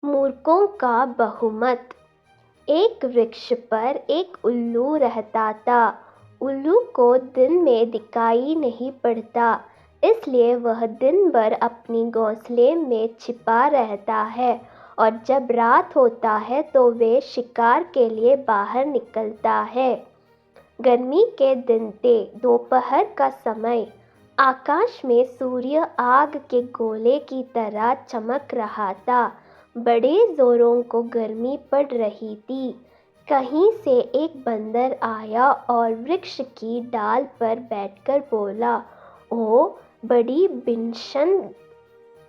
मूर्खों का बहुमत। एक वृक्ष पर एक उल्लू रहता था। उल्लू को दिन में दिखाई नहीं पड़ता, इसलिए वह दिन भर अपनी घोंसले में छिपा रहता है और जब रात होता है तो वे शिकार के लिए बाहर निकलता है। गर्मी के दिन थे। दोपहर का समय। आकाश में सूर्य आग के गोले की तरह चमक रहा था। बड़े जोरों को गर्मी पड़ रही थी। कहीं से एक बंदर आया और वृक्ष की डाल पर बैठकर बोला, ओह, बड़ी भीषण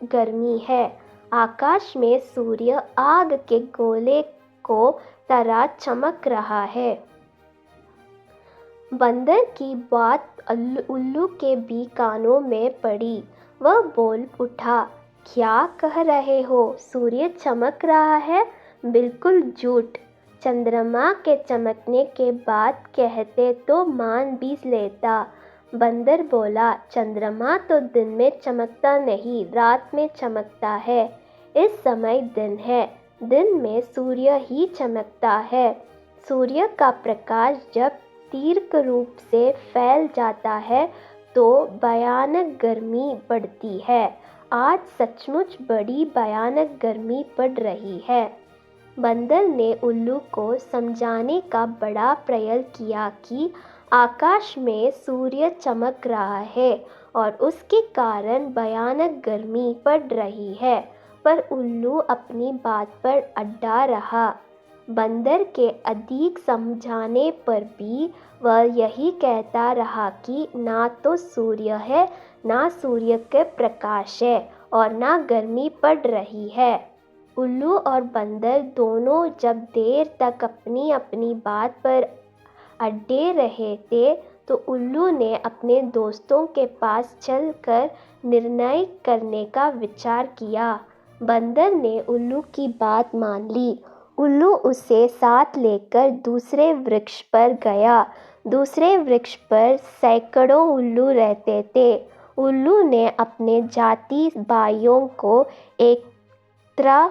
गर्मी है। आकाश में सूर्य आग के गोले को तरह चमक रहा है। बंदर की बात उल्लू के भी कानों में पड़ी। वह बोल उठा, क्या कह रहे हो? सूर्य चमक रहा है? बिल्कुल झूठ। चंद्रमा के चमकने के बाद कहते तो मान भी लेता। बंदर बोला, चंद्रमा तो दिन में चमकता नहीं, रात में चमकता है। इस समय दिन है, दिन में सूर्य ही चमकता है। सूर्य का प्रकाश जब तीव्र रूप से फैल जाता है तो भयानक गर्मी बढ़ती है। आज सचमुच बड़ी भयानक गर्मी पड़ रही है। बंदर ने उल्लू को समझाने का बड़ा प्रयत्न किया कि आकाश में सूर्य चमक रहा है और उसके कारण भयानक गर्मी पड़ रही है, पर उल्लू अपनी बात पर अड़ा रहा। बंदर के अधिक समझाने पर भी वह यही कहता रहा कि ना तो सूर्य है, ना सूर्य के प्रकाश है और ना गर्मी पड़ रही है। उल्लू और बंदर दोनों जब देर तक अपनी अपनी बात पर अड़े रहे थे तो उल्लू ने अपने दोस्तों के पास चलकर निर्णय करने का विचार किया। बंदर ने उल्लू की बात मान ली। उल्लू उसे साथ लेकर दूसरे वृक्ष पर गया। दूसरे वृक्ष पर सैकड़ों उल्लू रहते थे। उल्लू ने अपने जाति भाइयों को एकत्र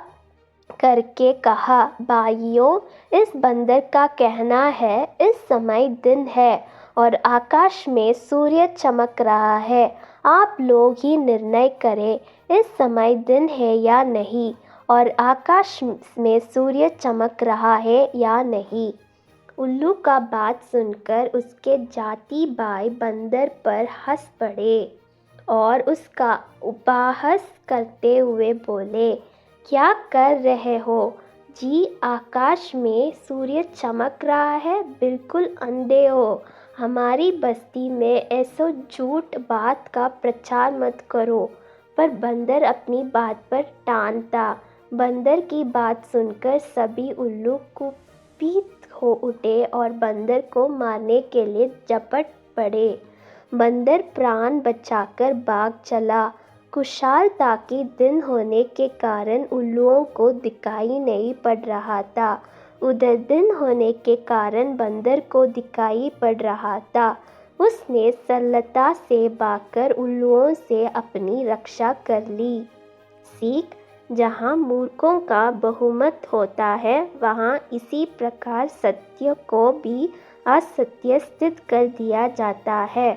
करके कहा, भाइयों, इस बंदर का कहना है इस समय दिन है और आकाश में सूर्य चमक रहा है। आप लोग ही निर्णय करें, इस समय दिन है या नहीं और आकाश में सूर्य चमक रहा है या नहीं। उल्लू का बात सुनकर उसके जाति भाई बंदर पर हंस पड़े और उसका उपहास करते हुए बोले, क्या कर रहे हो जी? आकाश में सूर्य चमक रहा है, बिल्कुल अंधे हो। हमारी बस्ती में ऐसो झूठ बात का प्रचार मत करो। पर बंदर अपनी बात पर टानता। बंदर की बात सुनकर सभी उल्लू कुपित हो उठे और बंदर को मारने के लिए झपट पड़े। बंदर प्राण बचाकर भाग चला। कुशालता के दिन होने के कारण उल्लुओं को दिखाई नहीं पड़ रहा था। उधर दिन होने के कारण बंदर को दिखाई पड़ रहा था। उसने सरलता से भागकर उल्लुओं से अपनी रक्षा कर ली। सीख, जहाँ मूर्खों का बहुमत होता है वहाँ इसी प्रकार सत्य को भी असत्य सिद्ध कर दिया जाता है।